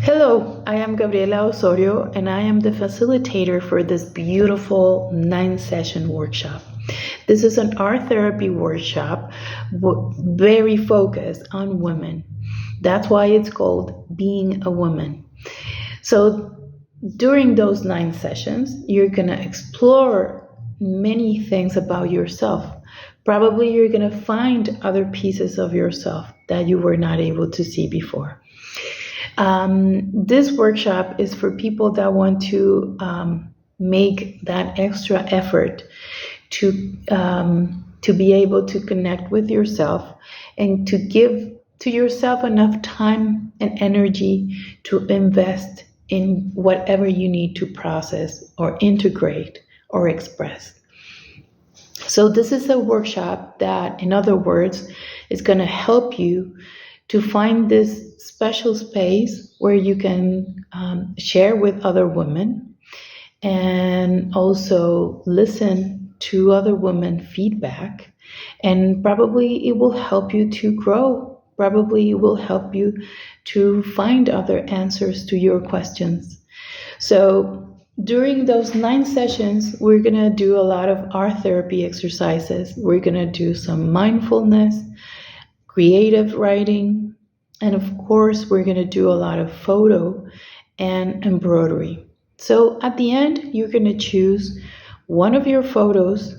Hello, I am Gabriela Osorio and I am the facilitator for this beautiful 9-session workshop. This is an art therapy workshop very focused on women. That's why it's called Being a Woman. So during those 9 sessions, you're going to explore many things about yourself. Probably you're going to find other pieces of yourself that you were not able to see before. This workshop is for people that want to make that extra effort to be able to connect with yourself and to give to yourself enough time and energy to invest in whatever you need to process or integrate or express. So this is a workshop that, in other words, is going to help you to find this special space where you can share with other women and also listen to other women feedback, and probably it will help you to grow. Probably it will help you to find other answers to your questions. So during those 9 sessions, we're going to do a lot of art therapy exercises. We're going to do some mindfulness, creative writing, and of course, we're going to do a lot of photo and embroidery. So at the end, you're going to choose one of your photos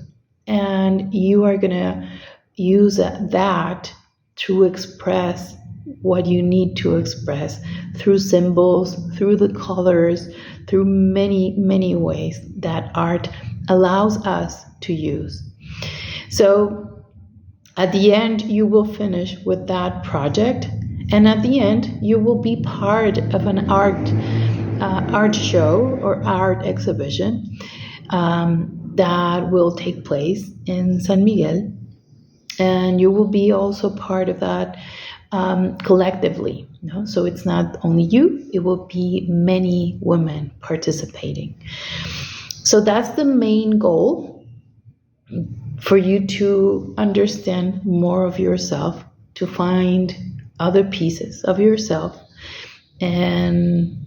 and you are going to use that to express what you need to express through symbols, through the colors, through many, many ways that art allows us to use. So at the end, you will finish with that project, and at the end, you will be part of an art show or art exhibition that will take place in San Miguel, and you will be also part of that collectively. So it's not only you, it will be many women participating. So that's the main goal, for you to understand more of yourself, to find other pieces of yourself, and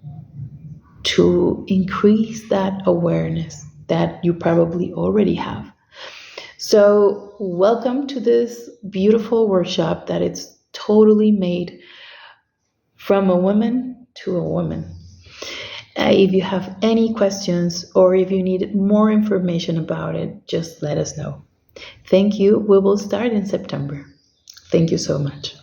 to increase that awareness that you probably already have. So welcome to this beautiful workshop that it's totally made from a woman to a woman. If you have any questions or if you need more information about it, just let us know. Thank you. We will start in September. Thank you so much.